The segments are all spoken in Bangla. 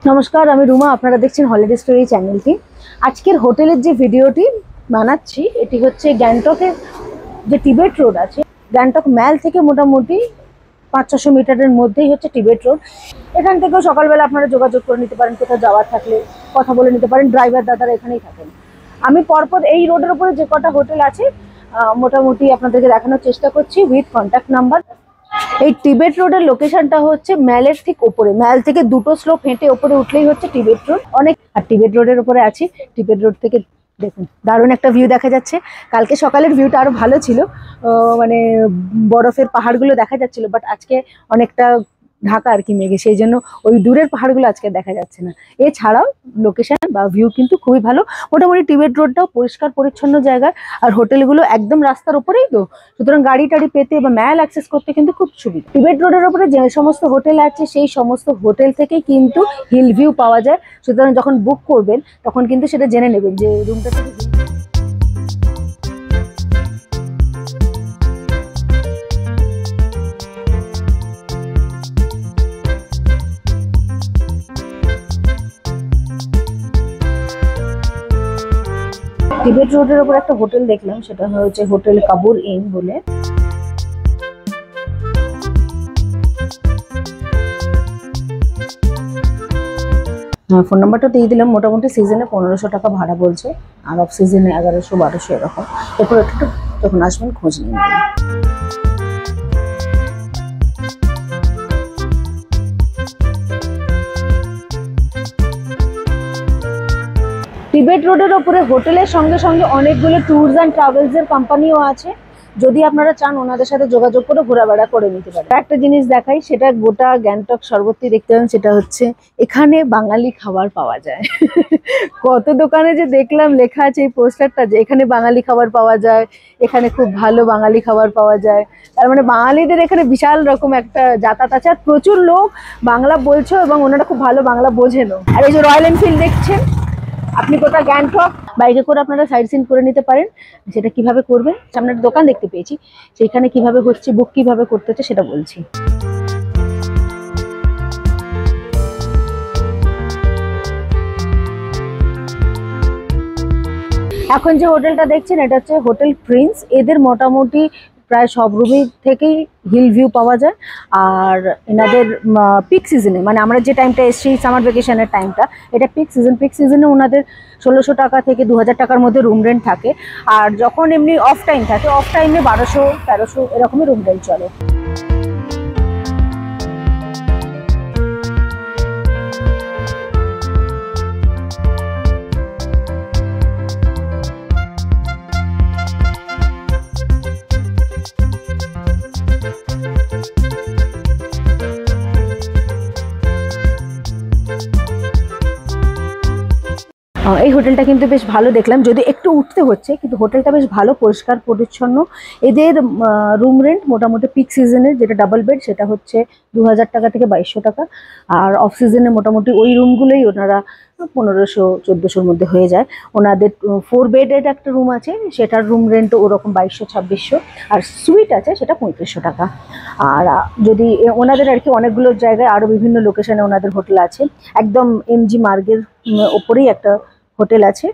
নমস্কার, আমি রুমা। আপনারা দেখছেন হলিডে স্টোরি চ্যানেলটি। আজকের হোটেলের যে ভিডিওটি বানাচ্ছি এটি হচ্ছে গ্যাংটকের যে টিবেট রোড আছে, গ্যাংটক ম্যাল থেকে মোটামুটি 500-600 মিটারের মধ্যেই হচ্ছে টিবেট রোড। এখান থেকেও সকালবেলা আপনারা যোগাযোগ করে নিতে পারেন, কোথাও যাওয়ার থাকলে কথা বলে নিতে পারেন। ড্রাইভার দাদারা এখানেই থাকেন। আমি পরপর এই রোডের উপরে যে কটা হোটেল আছে মোটামুটি আপনাদেরকে দেখানোর চেষ্টা করছি উইথ কন্ট্যাক্ট নাম্বার। এই টিবেট রোডের লোকেশনটা হচ্ছে ম্যালের ঠিক উপরে, ম্যাল থেকে দুটো স্লোপ হেঁটে উপরে উঠলেই হচ্ছে টিবেট রোড। আর টিবেট রোডের উপরে আছি। টিবেট রোড থেকে দেখুন দারুণ একটা ভিউ দেখা যাচ্ছে। কালকে সকালের ভিউটা আরো ভালো ছিল, মানে বরফের পাহাড়গুলো দেখা যাচ্ছিল, বাট আজকে অনেকটা ঢাকা আর কি মেঘে, সেই জন্য ওই দূরের পাহাড়গুলো আজকে দেখা যাচ্ছে না। এছাড়াও লোকেশন বা ভিউ কিন্তু খুবই ভালো। মোটামুটি টিবেট রোডটাও পরিষ্কার পরিচ্ছন্ন জায়গা, আর হোটেলগুলো একদম রাস্তার উপরেই, তো সুতরাং গাড়ি টাড়ি পেতে বা ম্যাল অ্যাক্সেস করতে কিন্তু খুব সুবিধা। টিবেট রোডের উপরে যে সমস্ত হোটেল আছে সেই সমস্ত হোটেল থেকেই কিন্তু হিল ভিউ পাওয়া যায়। সুতরাং যখন বুক করবেন তখন কিন্তু সেটা জেনে নেবেন যে রুমটা থেকে টিবেট রোডের উপর একটা হোটেল দেখলাম, সেটা হচ্ছে হোটেল কাবুর ইন বলে। ফোন নাম্বারটা দিয়ে দিলাম। মোটামুটি সিজনে 1500 টাকা ভাড়া বলছে, আর অফ সিজনে 1100-1200 এরকম। এরপর একটু যখন আসবেন খোঁজ নিয়ে নেবেন। টিবেট রোডের ওপরে হোটেলের সঙ্গে সঙ্গে অনেকগুলো ট্যুরস অ্যান্ড ট্রাভেলসের কোম্পানিও আছে। যদি আপনারা চান ওনাদের সাথে যোগাযোগ করে ঘোরাবেড়া করে নিতে পারেন। একটা জিনিস দেখাই, সেটা গোটা গ্যাংটক সর্বত্রই দেখতে পাবেন, সেটা হচ্ছে এখানে বাঙালি খাবার পাওয়া যায়। কত দোকানে যে দেখলাম লেখা আছে এই পোস্টারটা যে এখানে বাঙালি খাবার পাওয়া যায়, এখানে খুব ভালো বাঙালি খাবার পাওয়া যায়। তার মানে বাঙালিদের এখানে বিশাল রকম একটা যাতায়াত আছে, আর প্রচুর লোক বাংলা বলছো এবং ওনারা খুব ভালো বাংলা বোঝেনও। আর এই যে রয়্যাল এনফিল্ড দেখছেন, আপনি গোটা গ্যাংটক বাইকে করে আপনারা সাইড সিন করে নিতে পারেন। সেটা কিভাবে করবেন, সামনে একটা দোকান দেখতে পেয়েছি, সেইখানে কিভাবে হচ্ছে বুক কিভাবে করতে হচ্ছে সেটা বলছি। এখন যে হোটেলটা দেখছেন এটা হচ্ছে হোটেল প্রিন্স। এদের মোটামুটি প্রায় সব রুমই থেকেই হিল ভিউ পাওয়া যায়। আর এনাদের পিক সিজনে, মানে আমরা যে টাইমটা এসছি সামার ভ্যাকেশনের টাইমটা, এটা পিক সিজনে ওনাদের 1600 টাকা থেকে 2000 টাকার মধ্যে রুম রেন্ট থাকে। আর যখন এমনি অফ টাইম থাকে, অফ টাইমে 1200-1300 এরকমই রুম রেন্ট চলে। এই হোটেলটা কিন্তু বেশ ভালো দেখলাম, যদি একটু উঠতে হচ্ছে, কিন্তু হোটেলটা বেশ ভালো, পরিষ্কার পরিচ্ছন্ন। এদের রুম রেন্ট মোটামুটি পিক সিজনের যেটা ডাবল বেড সেটা হচ্ছে 2000 টাকা থেকে 2200 টাকা। আর অফ সিজনে মোটামুটি ওই রুমগুলোই ওনারা 1500-1400-র মধ্যে হয়ে যায়। ওনাদের 4 বেডের একটা রুম আছে, সেটার রুম রেন্ট ওরকম 2200-2600। আর সুইট আছে সেটা 3500 টাকা। আর যদি ওনাদের আর কি অনেকগুলো জায়গায় আরও বিভিন্ন লোকেশনে ওনাদের হোটেল আছে। একদম এমজি মার্গের ওপরেই একটা হোটেল আছে,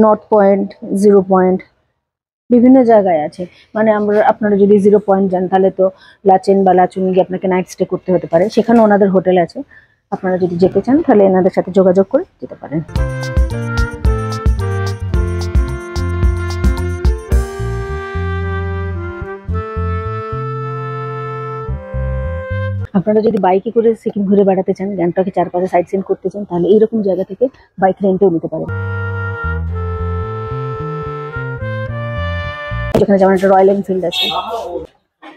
নর্থ পয়েন্ট, 0 পয়েন্ট, বিভিন্ন জায়গায় আছে। মানে আপনারা যদি 0 পয়েন্ট যান তাহলে তো লাচেন বা লাচুং গিয়ে আপনাকে নাইট স্টে করতে হতে পারে, সেখানে ওনাদের হোটেল আছে। আপনারা যদি যেতে চান তাহলে এনাদের সাথে যোগাযোগ করে যেতে পারেন। আপনারা যদি বাইকে করে সিকিম ঘুরে বেড়াতে চান, গ্যাংটকে চারপাশে সাইট সিন করতে চান, তাহলে এইরকম জায়গা থেকে বাইক রেন্টেও নিতে পারেন। যেখানে যেমন একটা রয়্যাল এনফিল্ড আছে,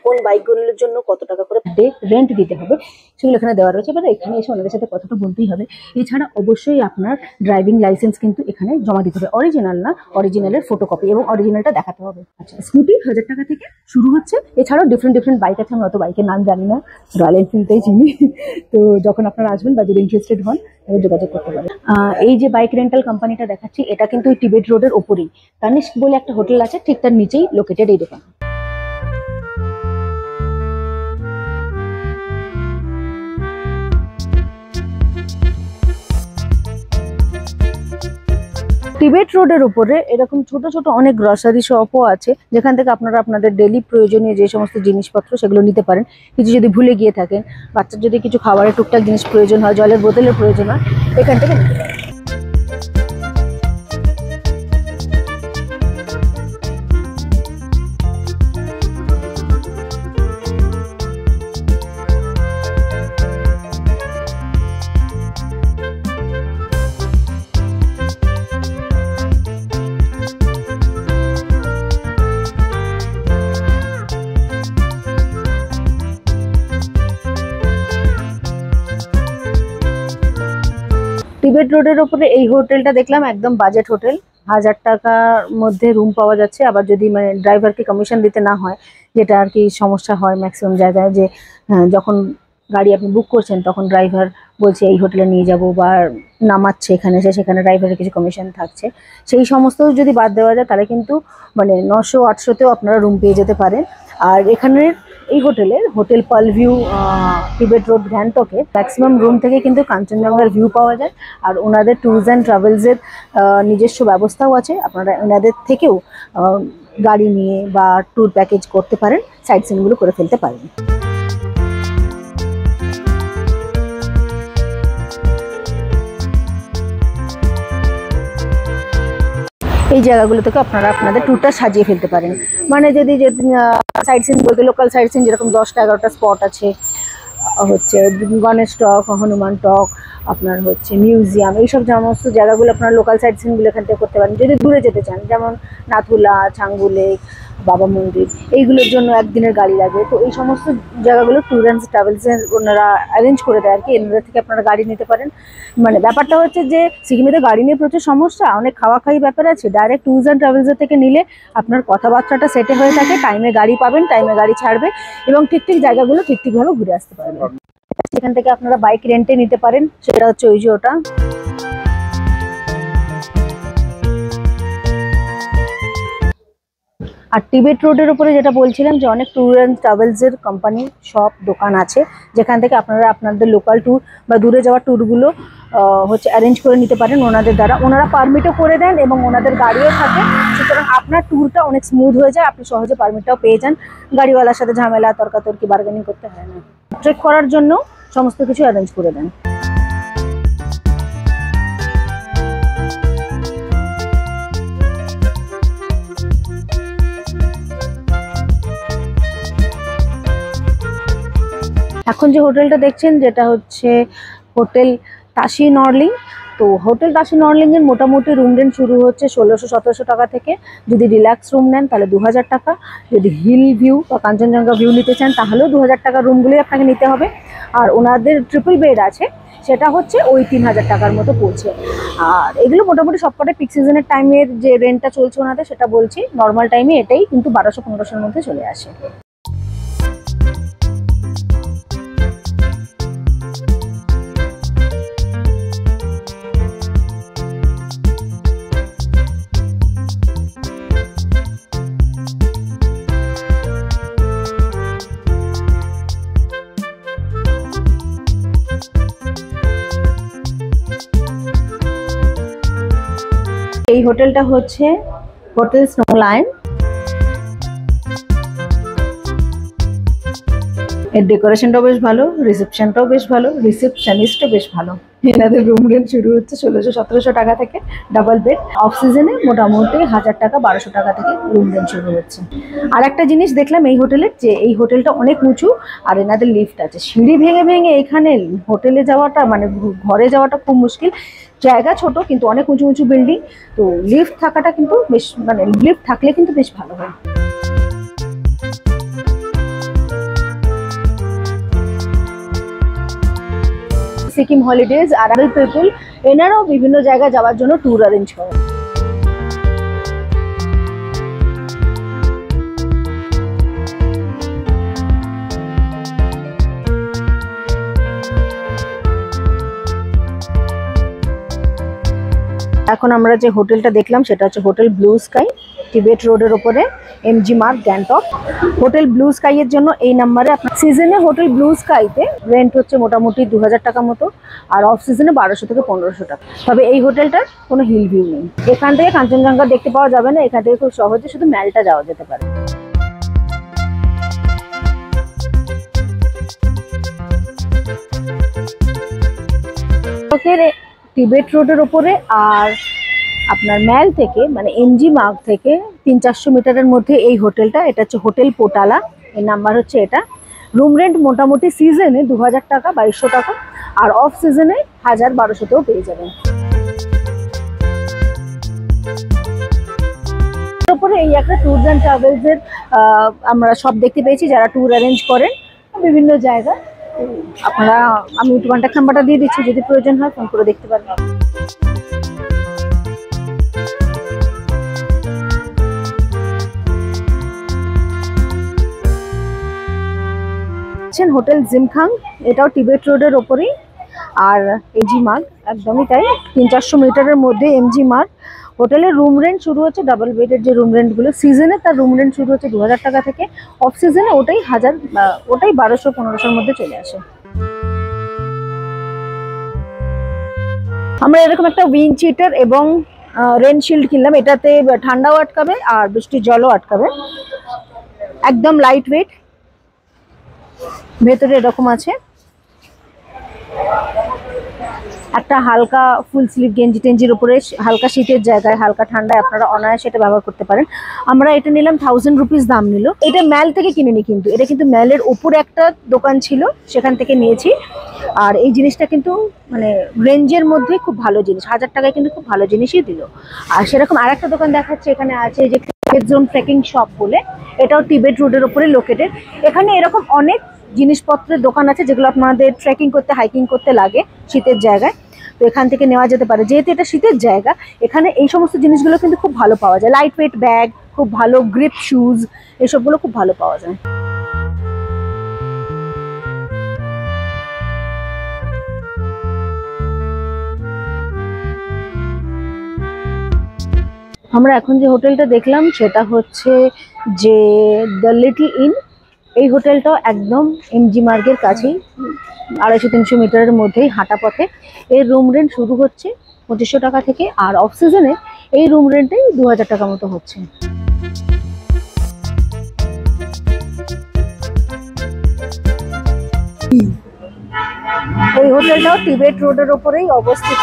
কোন বাইকগুলোর জন্য কত টাকা করে ডে রেন্ট দিতে হবে সেগুলো এখানে দেওয়া রয়েছে। এবার এখানে এসে ওনাদের সাথে কথাটা বলতেই হবে। এছাড়া অবশ্যই আপনার ড্রাইভিং লাইসেন্স কিন্তু এখানে জমা দিতে হবে, অরিজিনাল না, অরিজিনালের ফটোকপি, এবং অরিজিনালটা দেখাতে হবে। আচ্ছা, স্কুটি 1000 টাকা থেকে শুরু হচ্ছে। এছাড়াও ডিফারেন্ট বাইক আছে, আমি অত বাইকের নাম জানি না, রয়্যাল এনফিল্ডটাই চিনি। তো যখন আপনারা আসবেন বা যদি ইন্টারেস্টেড হন তাহলে যোগাযোগ করতে পারেন। এই যে বাইক রেন্টাল কোম্পানিটা দেখাচ্ছি, এটা কিন্তু ওই টিবেট রোডের ওপরেই তানিস্ক বলে একটা হোটেল আছে, ঠিক তার নিচেই লোকেটেড এই দোকান। টিবেট রোডের উপরে এরকম ছোট ছোট অনেক গ্রসারি শপও আছে, যেখান থেকে আপনারা আপনাদের ডেলি প্রয়োজনীয় যে সমস্ত জিনিসপত্র সেগুলো নিতে পারেন। কিছু যদি ভুলে গিয়ে থাকেন, বাচ্চার যদি কিছু খাবারের টুকটাক জিনিস প্রয়োজন হয়, জলের বোতলের প্রয়োজন হয়, এখান থেকে নিতে পারেন। টিবেট রোডের ওপরে এই হোটেলটা দেখলাম, একদম বাজেট হোটেল, 1000 টাকার মধ্যে রুম পাওয়া যাচ্ছে। আবার যদি মানে ড্রাইভারকে কমিশন দিতে না হয়, যেটা আর কি সমস্যা হয় ম্যাক্সিমাম জায়গায়, যে যখন গাড়ি আপনি বুক করছেন তখন ড্রাইভার বলছে এই হোটেলে নিয়ে যাব বা নামাচ্ছে এখানে এসে, সেখানে ড্রাইভারের কিছু কমিশন থাকছে, সেই সমস্ত যদি বাদ দেওয়া যায় তাহলে কিন্তু মানে 900-800তেও আপনারা রুম পেয়ে যেতে পারেন। আর এখানের এই হোটেলের হোটেল পাল ভিউ টিবেট রোড গ্যাংটকে ম্যাক্সিমাম রুম থেকে কিন্তু কাঞ্চনজঙ্ঘার ভিউ পাওয়া যায়। আর ওনাদের ট্যুরস অ্যান্ড ট্রাভেলসের নিজস্ব ব্যবস্থাও আছে, আপনারা ওনাদের থেকেও গাড়ি নিয়ে বা ট্যুর প্যাকেজ করতে পারেন, সাইট সিনগুলো করে ফেলতে পারেন। এই জায়গাগুলো থেকে আপনারা আপনাদের ট্যুরটা সাজিয়ে ফেলতে পারেন। মানে যদি সাইট সিন বলতে লোকাল সাইট সিন যেরকম 10টা-11টা স্পট আছে, হচ্ছে গণেশ টক, হনুমান টক, আপনার হচ্ছে মিউজিয়াম, এইসব সমস্ত জায়গাগুলো আপনারা লোকাল সাইট সিনগুলো এখান থেকে করতে পারেন। যদি দূরে যেতে চান, যেমন নাথুলা, ছাঙ্গু লেক, বাবা মন্দির, এইগুলোর জন্য একদিনের গাড়ি লাগে, তো এই সমস্ত জায়গাগুলো ট্যুর অ্যান্ড ট্রাভেলসের ওনারা অ্যারেঞ্জ করে দেয় আর কি, এনাদের থেকে আপনারা গাড়ি নিতে পারেন। মানে ব্যাপারটা হচ্ছে যে সিকিমে তো গাড়ি নিয়ে প্রচুর সমস্যা, অনেক খাওয়া খাওয়ি ব্যাপার আছে। ডাইরেক্ট ট্যুরস অ্যান্ড ট্রাভেলসের থেকে নিলে আপনার কথাবার্তাটা সেটে হয়ে থাকে, টাইমে গাড়ি পাবেন, টাইমে গাড়ি ছাড়বে এবং ঠিক জায়গাগুলো ঠিকভাবে ঘুরে আসতে পারবেন। সেখান থেকে আপনারা বাইক রেন্টে নিতে পারেন, সেটা হচ্ছে ওই যে ওটা। আর টিবেট রোডের উপরে যেটা বলছিলাম, যে অনেক ট্যুর অ্যান্ড ট্রাভেলসের কোম্পানি সব দোকান আছে, যেখান থেকে আপনারা আপনাদের লোকাল ট্যুর বা দূরে যাওয়ার ট্যুরগুলো হচ্ছে অ্যারেঞ্জ করে নিতে পারেন ওনাদের দ্বারা। ওনারা পারমিটও করে দেন এবং ওনাদের গাড়িও থাকে, সুতরাং আপনার ট্যুরটা অনেক স্মুথ হয়ে যায়, আপনি সহজে পারমিটটাও পেয়ে যান, গাড়িওয়ালার সাথে ঝামেলা তর্কাতর্কি বার্গেনিং করতে হয় না। ট্রেক করার জন্য সমস্ত কিছু অ্যারেঞ্জ করে দেন। এখন যে হোটেলটা দেখছেন, যেটা হচ্ছে হোটেল তাশি নরলিং, তো হোটেল তাশি নরলিং এর মোটামুটি রুম রেন্ট শুরু হচ্ছে 1600-1700 টাকা থেকে। যদি রিল্যাক্স রুম নেন তাহলে 2000 টাকা, যদি হিল ভিউ বা কাঞ্চনজঙ্ঘা ভিউ নিতে চান তাহলেও 2000 টাকার রুমগুলোই আপনাকে নিতে হবে। আর ওনাদের ট্রিপল বেড আছে, সেটা হচ্ছে ওই 3000 টাকার মতো পড়ছে। আর এগুলো মোটামুটি সবকটা পিক সিজনের টাইমের যে রেন্টটা চলছে ওনাদের, সেটা বলছি, নর্মাল টাইমে এটাই কিন্তু 1200-1500-র মধ্যে চলে আসে। এই হোটেলটা হচ্ছে হোটেল স্নোলাইন। এর ডেকোরেশনটাও বেশ ভালো, রিসেপশনটাও বেশ ভালো, রিসেপশনিস্টও বেশ ভালো। এনাদের রুম রেন্ট শুরু হচ্ছে 1600-1700 টাকা থেকে, ডাবল বেড। অফ সিজনে মোটামুটি 1000 টাকা 1200 টাকা থেকে রুম রেন্ট শুরু হচ্ছে। আর একটা জিনিস দেখলাম এই হোটেলের, যে এই হোটেলটা অনেক উঁচু আর এনাদের লিফট আছে। সিঁড়ি ভেঙে এখানে হোটেলে যাওয়াটা, মানে ঘরে যাওয়াটা খুব মুশকিল। জায়গা ছোট কিন্তু অনেক উঁচু বিল্ডিং, তো লিফট থাকাটা কিন্তু বেশ, মানে লিফট থাকলে কিন্তু বেশ ভালো হয়। সিকিম হলিডেজ আর আদার পিপল, এনারাও বিভিন্ন জায়গায় যাওয়ার জন্য ট্যুর অ্যারেঞ্জ করেন। এখন আমরা যে হোটেলটা দেখলাম সেটা হচ্ছে হোটেল ব্লু স্কাই, টিবেট রোডের ওপরে। এমজি মার্গ গ্যাংটক। হোটেল ব্লু স্কাই এর জন্য এই নাম্বারে আপনার সিজনে হোটেল ব্লু স্কাইতে রেন্ট হচ্ছে মোটামুটি 2000 টাকা মতো, আর অফ সিজনে 1200 থেকে 1500 টাকা। তবে এই হোটেলটার কোনো হিল ভিউ নেই, এখান থেকে কাঞ্চনজঙ্ঘা দেখতে পাওয়া যাবে না, এখান থেকে খুব সহজে শুধু ম্যালটা যাওয়া যেতে পারে। টিবেট রোডের ওপরে আর আপনার ম্যাল থেকে মানে এমজি মার্গ থেকে 300-400 মিটারের মধ্যে এই হোটেলটা, এটা হচ্ছে হোটেল পোটালা, এর নাম্বার হচ্ছে এটা। রুম রেন্ট মোটামুটি সিজনে 2000 টাকা 2200 টাকা, আর অফ সিজনে 1000-1200তেও পেয়ে যাবেন। তারপরে এই একটা ট্যুরস অ্যান্ড ট্রাভেলস এর আমরা সব দেখতে পেয়েছি, যারা ট্যুর অ্যারেঞ্জ করেন বিভিন্ন জায়গা। আপনারা, আমি কন্ট্যাক্ট নাম্বারটা দিয়ে দিচ্ছি, যদি প্রয়োজন হয় ফোন করে দেখতে পারবেন। হোটেল জিমখাং, এটাও টিবেট রোডের ওপরেই, আর এমজি মার্গ একদমই তাই, 300-400 মিটারের মধ্যে এমজি মার্গ। হোটেলের রুম রেন্ট শুরু হচ্ছে ডাবল বেডের যে রুম রেন্টগুলো, সিজনে তার রুম রেন্ট শুরু হচ্ছে 2000 টাকা থেকে, অফ সিজনে ওটাই 1200-1500-র মধ্যে চলে আসে। আমরা এরকম একটা উইন্ড চিটার এবং রেন শিল্ড কিনলাম, এটাতে ঠান্ডাও আটকাবে আর বৃষ্টির জলও আটকাবে। একদম লাইট ওয়েট, ভেতরে এরকম আছে একটা হালকা ফুল স্লিভ গেঞ্জি টেঞ্জির উপরে, হালকা শীতের জায়গায় হালকা ঠান্ডায় আপনারা অনায়াসে এটা ব্যবহার করতে পারেন। আমরা এটা নিলাম 1000 রুপিস দাম নিল। এটা ম্যাল থেকে কিনিনি, কিন্তু এটা কিন্তু ম্যালের উপরে একটা দোকান ছিল, সেখান থেকে নিয়েছি। আর এই জিনিসটা কিন্তু মানে রেঞ্জের মধ্যে খুব ভালো জিনিস, 1000 টাকায় কিন্তু খুব ভালো জিনিসই দিল। আর সেরকম আর একটা দোকান দেখাচ্ছে, এখানে আছে যে জোন ট্রেকিং শপ বলে, এটাও টিবেট রোডের উপরে লোকেটেড। এখানে এরকম অনেক জিনিসপত্রের দোকান আছে যেগুলো আপনাদের ট্রেকিং করতে হাইকিং করতে লাগে শীতের জায়গায়, তো এখান থেকে নেওয়া যেতে পারে। যেহেতু এটা শীতের জায়গা, এখানে এই সমস্ত জিনিসগুলো কিন্তু খুব ভালো পাওয়া যায়। লাইট ওয়েট ব্যাগ, খুব ভালো গ্রিপ শুজ, এসবগুলো খুব ভালো পাওয়া যায়। আমরা এখন যে হোটেলটা দেখলাম সেটা হচ্ছে যে দ্য লিটল ইন। এই হোটেলটাও একদম এমজি মার্গের কাছেই, 250-300 মিটারের মধ্যেই হাঁটা পথে। এর রুম রেন্ট শুরু হচ্ছে 2500 টাকা থেকে, আর অফ সিজনে এই রুম রেন্টেই 2000 টাকা মতো হচ্ছে। এই হোটেলটাও টিবেট রোডের ওপরেই অবস্থিত।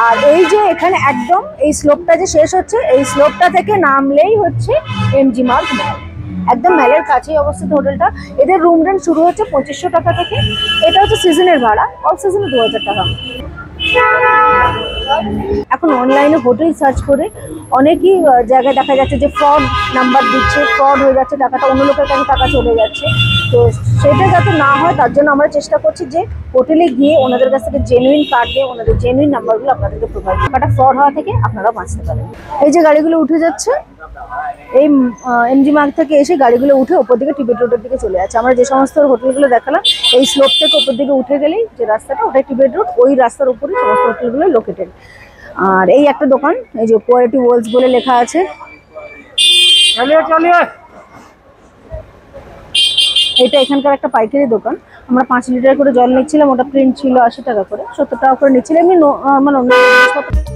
আর এই যে এখানে একদম এই স্লোপটা যে শেষ হচ্ছে, এই স্লোপটা থেকে নামলেই হচ্ছে এমজি মার্গ ম্যাল, একদম ম্যালের কাছেই অবস্থিত হোটেলটা। এদের রুম রেন্ট শুরু হচ্ছে 2500 টাকা থেকে, এটা হচ্ছে সিজনের ভাড়া, অফ সিজনে 2000 টাকা। এখন অনলাইনে হোটেল সার্চ করে অনেকই জায়গায় দেখা যাচ্ছে যে ফ্রড নাম্বার দিচ্ছে, ফ্রড হয়ে যাচ্ছে, টাকাটা অন্য লোকের কাছে টাকা চলে যাচ্ছে। তো সেটা যাতে না হয় তার জন্য আমরা চেষ্টা করছি যে হোটেলে গিয়ে ওনাদের কাছ থেকে জেনুইন কার্ড দিয়ে ওনাদের জেনুইন নাম্বারগুলো আপনাদেরকে প্রোভাইড, টাকাটা ফ্রড হওয়া থেকে আপনারা বাঁচতে পারেন। এই যে গাড়িগুলো উঠে যাচ্ছে, এই এমজি মার্গ থেকে এসে গাড়িগুলো উঠে ওপর দিকে টিবেট রোডের দিকে চলে যাচ্ছে। আমরা যে সমস্ত হোটেলগুলো দেখালাম, এই স্লোপ থেকে ওপর দিকে উঠে গেলেই যে রাস্তাটা, ওটাই টিবেট রোড, ওই রাস্তার উপরেই সমস্ত হোটেলগুলো লোকেটেড। আর এই একটা দোকান, এই যে কোয়ালিটি ওয়ার্লস বলে লেখা আছে, এটা এখানকার একটা পাইকারি দোকান। আমরা 5 লিটার করে জল নিচ্ছিলাম, ওটা প্রিন্ট ছিল 80 টাকা করে, 70 টাকা করে নিচ্ছিলাম। এমনি নর্মাল অন্য জিনিসপত্র